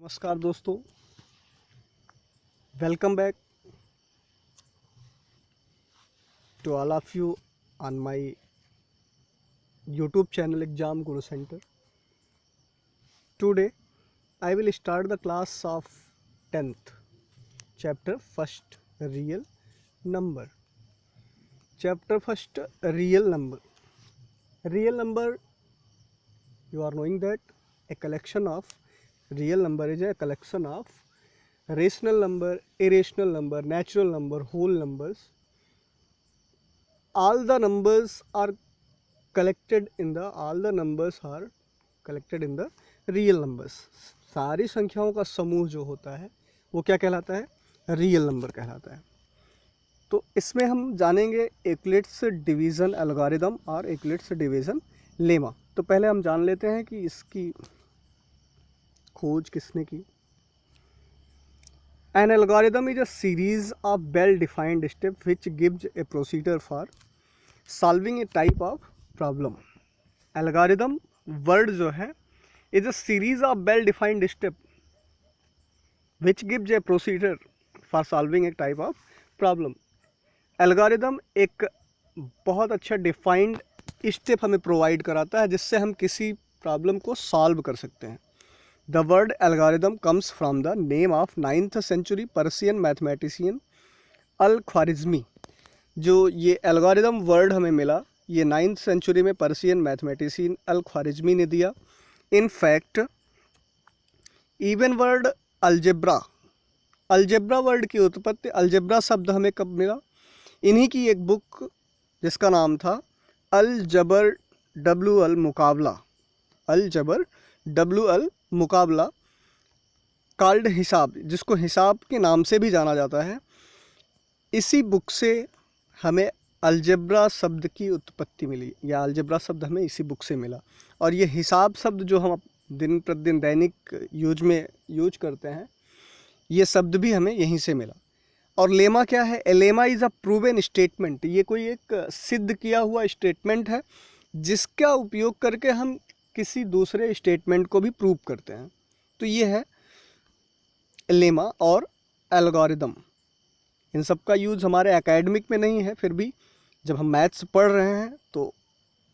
नमस्कार दोस्तों, welcome back to all of you on my YouTube channel Exam Guru Center. Today I will start the class of 10th chapter first real number. Chapter first real number. Real number, you are knowing that a collection of real number is a collection of rational number, irrational number, natural number, whole numbers. All the numbers are collected in the real numbers. सारी संख्याओं का समूह जो होता है वो क्या कहलाता है? रियल नंबर कहलाता है. तो इसमें हम जानेंगे यूक्लिड्स डिवीज़न एल्गोरिदम और यूक्लिड्स डिवीज़न लेमा. तो पहले हम जान लेते हैं कि इसकी खोज किसने की. An algorithm is a series of well-defined steps which gives a procedure for solving a type of problem. Algorithm word जो है is a series of well-defined steps which gives a procedure for solving a type of problem. Algorithm एक बहुत अच्छा defined step हमें provide कराता है जिससे हम किसी प्रॉब्लम को सॉल्व कर सकते हैं. The word algorithm comes from the name of 9th century Persian mathematician Al-Khwarizmi. जो ये algorithm वर्ड हमें मिला ये 9th सेंचुरी में पर्सियन मैथमेटिशियन अल-ख्वारिज़मी ने दिया. In fact even word algebra word की उत्पत्ति, अलजेब्रा शब्द हमें कब मिला? इन्हीं की एक बुक जिसका नाम था अल-जबर डब्ल्यू अल मुकाबला कॉल्ड हिसाब, जिसको हिसाब के नाम से भी जाना जाता है. इसी बुक से हमें अलजेब्रा शब्द की उत्पत्ति मिली या अलजेब्रा शब्द हमें इसी बुक से मिला. और ये हिसाब शब्द जो हम दिन प्रतिदिन दैनिक यूज करते हैं ये शब्द भी हमें यहीं से मिला. और लेमा क्या है? Lemma is a proven statement. ये कोई एक सिद्ध किया हुआ स्टेटमेंट है जिसका उपयोग करके हम किसी दूसरे स्टेटमेंट को भी प्रूव करते हैं. तो ये है लेमा और एल्गोरिदम. इन सब का यूज़ हमारे एकेडमिक में नहीं है, फिर भी जब हम मैथ्स पढ़ रहे हैं तो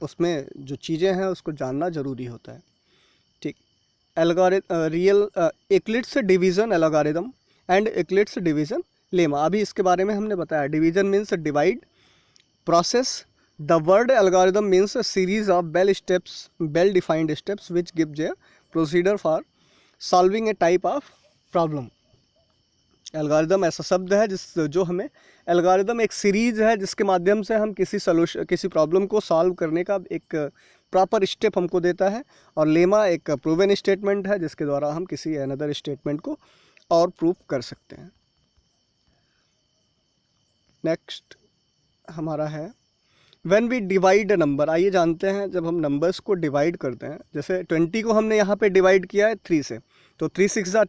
उसमें जो चीज़ें हैं उसको जानना ज़रूरी होता है. ठीक. Euclid's division algorithm and Euclid's division lemma. अभी इसके बारे में हमने बताया. Division means divide process. The word algorithm means a series of well-defined steps which gives a procedure for solving a type of problem. Algorithm ऐसा शब्द है जो हमें algorithm एक सीरीज है जिसके माध्यम से हम किसी प्रॉब्लम को सॉल्व करने का एक प्रॉपर स्टेप हमको देता है. और लेमा एक प्रूवन स्टेटमेंट है जिसके द्वारा हम किसी अनदर स्टेटमेंट को और प्रूव कर सकते हैं. नेक्स्ट हमारा है When we divide a number. आइए जानते हैं जब हम नंबर्स को डिवाइड करते हैं. जैसे 20 को हमने यहाँ पे डिवाइड किया है 3 से, तो 3 6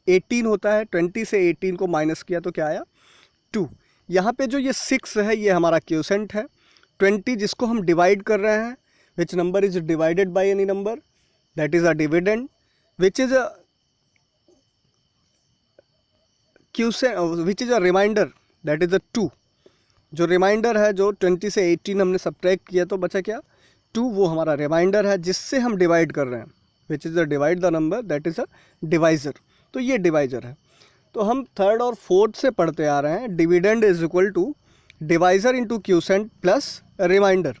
18 होता है. 20 से 18 को माइनस किया तो क्या आया? 2. यहाँ पे जो ये 6 है ये हमारा क्वोशेंट है. 20 जिसको हम डिवाइड कर रहे हैं, which number is divided by any number, that is a dividend. Which is a quotient, which is a remainder, that is a 2. जो रिमाइंडर है, जो 20 से 18 हमने सब्ट्रैक्ट किया तो बचा क्या? 2. वो हमारा रिमाइंडर है जिससे हम डिवाइड कर रहे हैं. Which is the divide the number, that is a divisor. तो ये डिवाइज़र है. तो हम थर्ड और फोर्थ से पढ़ते आ रहे हैं. Dividend is equal to divisor into quotient plus remainder.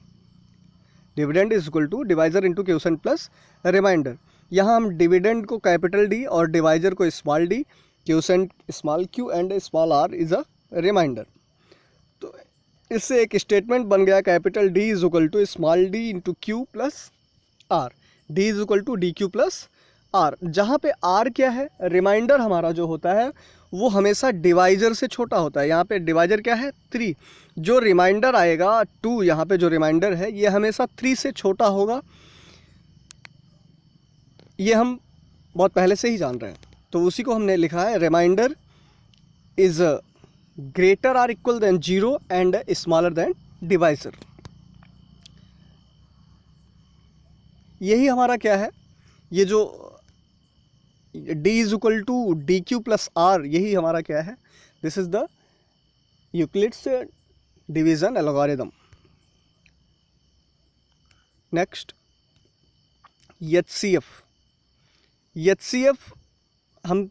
Dividend is equal to divisor into quotient plus remainder. यहाँ हम डिविडेंड को कैपिटल डी और डिवाइज़र को small D, quotient small Q and small R is a remainder. तो इससे एक statement बन गया capital D is equal to small D into Q plus R. D is equal to D Q plus R. जहाँ पे are क्या है? Reminder हमारा जो होता है वो हमेशा डिवाइजर से छोटा होता है. यहाँ पे डिवाइजर क्या है? 3. जो रिमाइंडर आएगा 2, यहाँ पे जो रिमाइंडर है ये हमेशा 3 से छोटा होगा. ये हम बहुत पहले से ही जान रहे हैं, तो उसी को हमने लिखा है remainder is greater or equal than 0 and smaller than divisor. यही हमारा क्या है? ये जो D is equal to D Q plus R, यही हमारा क्या है, this is the Euclid's division algorithm. Next HCF. HCF हम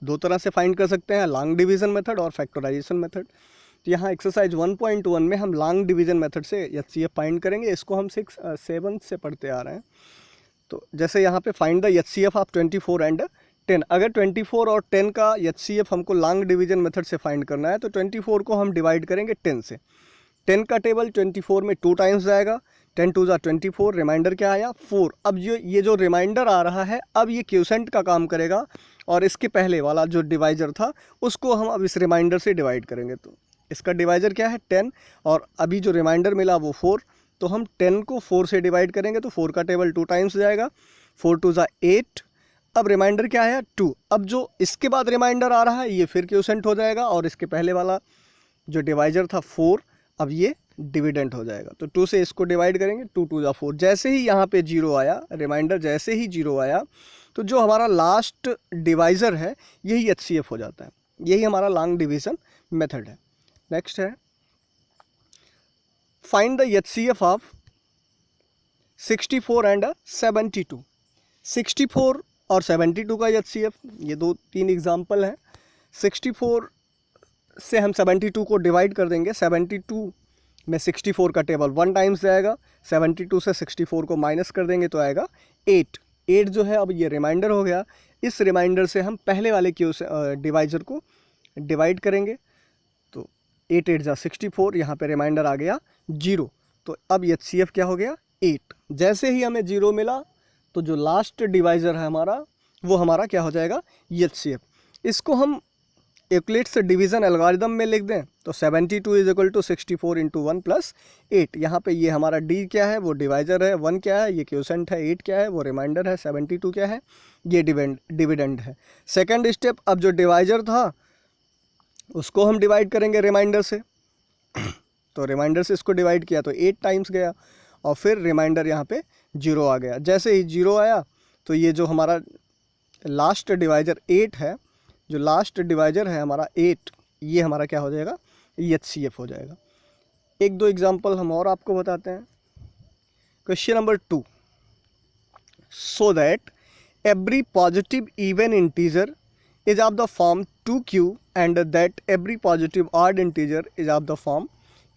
दो तरह से फाइंड कर सकते हैं, लॉन्ग डिवीजन मेथड और फैक्टराइजेशन मेथड। तो यहाँ एक्सरसाइज 1.1 में हम लॉन्ग डिवीजन मेथड से एचसीएफ फाइंड करेंगे। इसको हम 7 से पढ़ते आ रहे हैं। तो जैसे यहाँ पे find the HCF of 24 and 10। अगर 24 और 10 का एचसीएफ हमको लॉन्ग डिवीजन मेथड से फाइंड करना है तो 24 को हम डिवाइड करेंगे 10 से। 10 का टेबल 24 में 2 टाइम्स जाएगा, 10 2 ज़ा 24, रिमाइंडर क्या आया 4। अब ये जो रिमाइंडर आ रहा है, अब ये क्यूसेंट का काम करेगा और इसके पहले वाला जो डिवाइजर था उसको हम अब इस रिमाइंडर से डिवाइड करेंगे। तो इसका डिवाइजर क्या है 10 और अभी जो रिमाइंडर मिला वो 4, तो हम 10 को 4 से डिवाइड करेंगे तो 4 का टेबल 2 टाइम्स जाएगा, 4 2 ज़ा 8। अब रिमाइंडर क्या है 2। अब जो इसके बाद रिमाइंडर आ रहा है ये फिर क्यूसेंट हो जाएगा और इसके पहले वाला जो डिवाइजर था 4, अब ये डिविडेंट हो जाएगा। तो 2 से इसको डिवाइड करेंगे, 2 2 ज़ा 4। जैसे ही यहाँ पे 0 आया, रिमाइंडर जैसे ही 0 आया, तो जो हमारा लास्ट डिवाइज़र है यही एचसीएफ हो जाता है। यही हमारा लॉन्ग डिवीज़न मेथड है। नेक्स्ट है find the HCF of 64 and 72। 64 और 72 का एचसीएफ, ये 2-3 एग्जाम्पल हैं। 64 से हम 72 को डिवाइड कर देंगे, 72 में 64 का टेबल 1 टाइम्स जाएगा, 72 से 64 को माइनस कर देंगे तो आएगा 8। 8 जो है अब ये रिमाइंडर हो गया। इस रिमाइंडर से हम पहले वाले क्यू डिवाइजर को डिवाइड करेंगे तो 8 8 ज़ा 64, यहाँ पे रिमाइंडर आ गया 0। तो अब एचसीएफ क्या हो गया 8। जैसे ही हमें 0 मिला तो जो लास्ट डिवाइजर है हमारा वो हमारा क्या हो जाएगा एचसीएफ। इसको हम यूक्लिड्स डिवीज़न एल्गोरिदम में लिख दें तो 72 is equal to 64 into 1 plus 8। यहाँ पे ये हमारा डी क्या है वो डिवाइजर है, 1 क्या है ये क्यूसेंट है, 8 क्या है वो रिमाइंडर है, 72 क्या है ये डिविडेंड है। सेकंड स्टेप, अब जो डिवाइजर था उसको हम डिवाइड करेंगे रिमाइंडर से। तो रिमाइंडर से इसको डिवाइड किया तो 8 टाइम्स गया और फिर रिमाइंडर यहाँ पे 0 आ गया। जैसे ही 0 आया तो ये जो हमारा लास्ट डिवाइजर 8 है, जो लास्ट डिवाइजर है हमारा 8, ये हमारा क्या हो जाएगा एचसीएफ हो जाएगा। 1-2 एग्जांपल हम और आपको बताते हैं। Question number 2, so that every positive even integer is of the form 2q and that every positive odd integer is of the form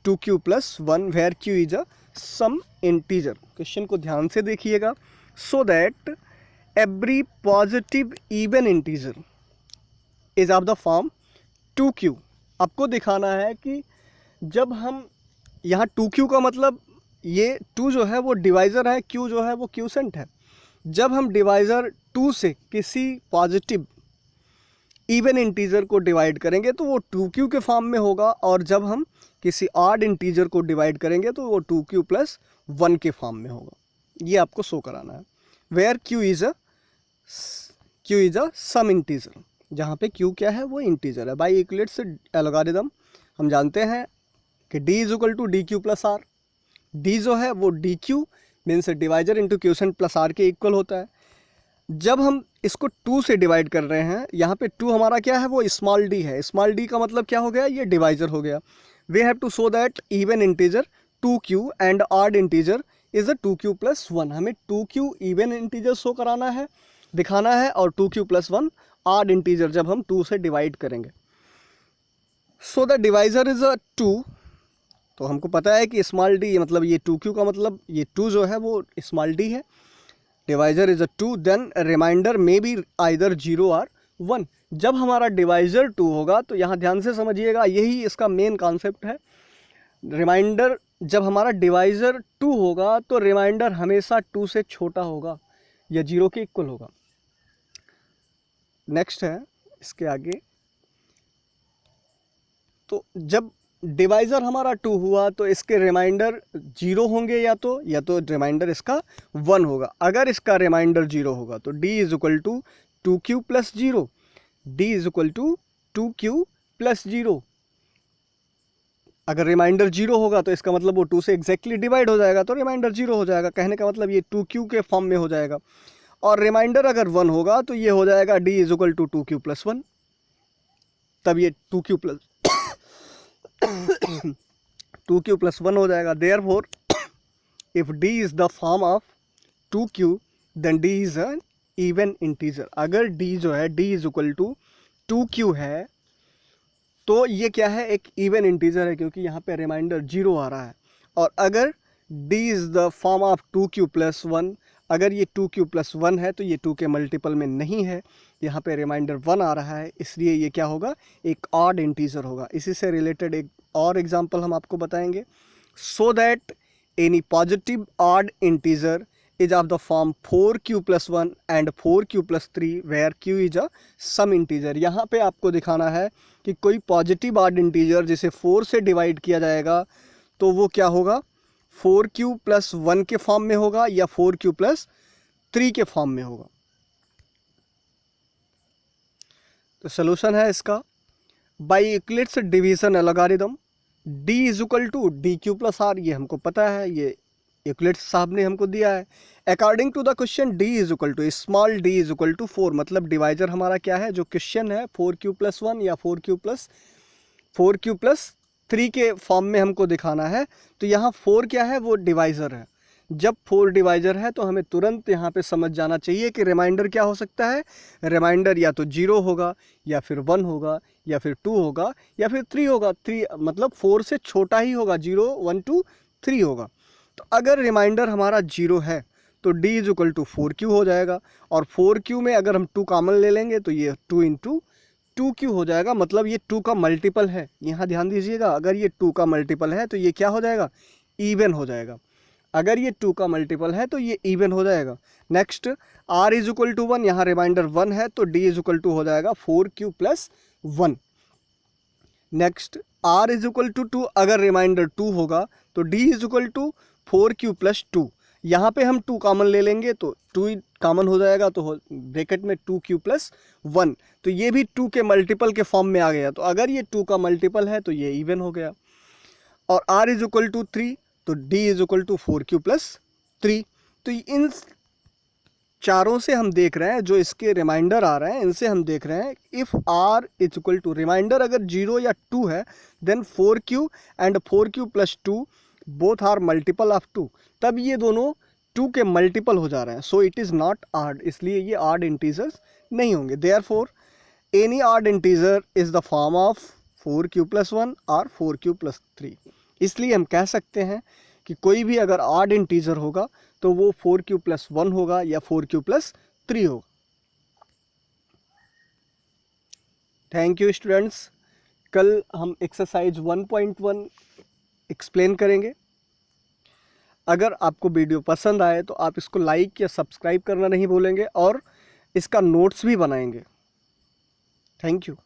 2q plus 1 where q is a some integer. Question को ध्यान से देखिएगा। So that every positive even integer is of the form 2q। आपको दिखाना है कि जब हम यहाँ 2q का मतलब ये 2 जो है वो डिवाइज़र है, q जो है वो क्यूसेंट है। जब हम डिवाइज़र 2 से किसी पॉजिटिव इवन इंटीजर को डिवाइड करेंगे तो वो 2q के फॉर्म में होगा और जब हम किसी ऑड इंटीजर को डिवाइड करेंगे तो वो 2q प्लस 1 के फॉर्म में होगा। ये आपको शो कराना है। Where q is a some integer, जहाँ पे q क्या है वो इंटीजर है। बाय यूक्लिड्स एल्गोरिदम हम जानते हैं कि d is equal to D Q plus R. d जो है वो D Q means divisor into quotient plus R के इक्वल होता है। जब हम इसको 2 से डिवाइड कर रहे हैं, यहाँ पे 2 हमारा क्या है वो स्मॉल d है। स्मॉल d का मतलब क्या हो गया, ये डिवाइजर हो गया। We have to show that even integer 2q and odd integer is a 2q plus 1। हमें 2q इवन इंटीजर शो कराना है, दिखाना है, और 2q प्लस 1 ऑड इंटीजर जब हम 2 से डिवाइड करेंगे। So the divisor is a 2। तो हमको पता है कि स्मॉल d मतलब ये 2q का मतलब ये 2 जो है वो स्मॉल d है। Divisor is a 2, then remainder में बी आइदर 0 और 1। जब हमारा डिवाइजर 2 होगा तो यहाँ ध्यान से समझिएगा, यही इसका मेन कॉन्सेप्ट है। रिमाइंडर जब हमारा डिवाइजर 2 होगा तो रिमाइंडर हमेशा 2 से छोटा होगा या 0 के इक्वल होगा। नेक्स्ट है इसके आगे, तो जब डिवाइज़र हमारा 2 हुआ तो इसके रिमाइंडर 0 होंगे या तो रिमाइंडर इसका 1 होगा। अगर इसका रिमाइंडर 0 होगा तो d is equal to 2q plus 0, d is equal to 2q plus 0। अगर रिमाइंडर 0 होगा तो इसका मतलब वो 2 से एग्जैक्टली डिवाइड हो जाएगा तो रिमाइंडर 0 हो जाएगा। कहने का मतलब ये 2q के फॉर्म में हो जाएगा। और रिमाइंडर अगर 1 होगा तो ये हो जाएगा d is equal to 2q plus 1, तब ये 2q प्लस 1 हो जाएगा। Therefore if d is the form of 2q then d is an even integer. अगर d जो है d is equal to 2q है तो ये क्या है, एक इवन इंटीजर है, क्योंकि यहाँ पे रिमाइंडर 0 आ रहा है। और अगर d is the form of 2q plus 1, अगर ये 2q प्लस 1 है तो ये 2 के मल्टीपल में नहीं है, यहाँ पे रिमाइंडर 1 आ रहा है, इसलिए ये क्या होगा, एक ऑड इंटीजर होगा। इसी से रिलेटेड एक और एग्जांपल हम आपको बताएंगे। So that any positive odd integer is of the form 4q plus 1 and 4q plus 3 where q is a sum integer। यहाँ पे आपको दिखाना है कि कोई पॉजिटिव ऑड इंटीजर जिसे 4 से डिवाइड किया जाएगा तो वो क्या होगा, 4q प्लस 1 के फॉर्म में होगा या 4q प्लस 3 के फॉर्म में होगा। तो सोल्यूशन है इसका, by Euclid's division algorithm d is equal to D Q plus R, ये हमको पता है, ये यूक्लिड्स साहब ने हमको दिया है। According to the question d is equal to small d is equal to 4, मतलब डिवाइजर हमारा क्या है, जो क्वेश्चन है 4q प्लस 1 या 4q प्लस 3 के फॉर्म में हमको दिखाना है। तो यहाँ 4 क्या है, वो डिवाइजर है। जब 4 डिवाइजर है तो हमें तुरंत यहाँ पे समझ जाना चाहिए कि रिमाइंडर क्या हो सकता है, रिमाइंडर या तो 0 होगा या फिर 1 होगा या फिर 2 होगा या फिर 3 होगा। 3 मतलब 4 से छोटा ही होगा, 0 1 2 3 होगा। तो अगर रिमाइंडर हमारा 0 है तो d is equal to 4q हो जाएगा, और 4q में अगर हम 2 कॉमन ले लेंगे तो ये 2 इंटू 2q हो जाएगा, मतलब ये 2 का मल्टीपल है। यहाँ ध्यान दीजिएगा, अगर ये 2 का मल्टीपल है तो ये क्या हो जाएगा, इवन हो जाएगा। अगर ये 2 का मल्टीपल है तो ये इवन हो जाएगा। Next r is equal to 1, यहाँ रिमाइंडर 1 है तो d इज इक्वल टू हो जाएगा 4q plus 1। Next r is equal to 2, अगर रिमाइंडर 2 होगा तो d is equal to 4q plus 2। यहाँ पे हम 2 कॉमन ले लेंगे तो 2 कॉमन हो जाएगा, तो ब्रैकेट में 2q प्लस 1, तो ये भी 2 के मल्टीपल के फॉर्म में आ गया। तो अगर ये 2 का मल्टीपल है तो ये इवन हो गया। और r इज इक्वल टू 3 तो d is equal to 4q plus 3। तो इन चारों से हम देख रहे हैं, जो इसके रिमाइंडर आ रहे हैं इनसे हम देख रहे हैं, if r is equal to remainder अगर 0 या 2 है then 4q and 4q plus 2 both are multiple of 2, तब ये दोनों 2 के मल्टीपल हो जा रहे हैं। So it is not odd, इसलिए ये ऑड इंटीजर्स नहीं होंगे। Therefore any odd integer is the form of 4q plus 1 और 4q प्लस 3। इसलिए हम कह सकते हैं कि कोई भी अगर ऑड इंटीजर होगा तो वो 4q प्लस 1 होगा या 4q प्लस 3 होगा। Thank you students. कल हम एक्सरसाइज 1.1 एक्सप्लेन करेंगे। अगर आपको वीडियो पसंद आए तो आप इसको लाइक या सब्सक्राइब करना नहीं भूलेंगे और इसका नोट्स भी बनाएंगे। Thank you.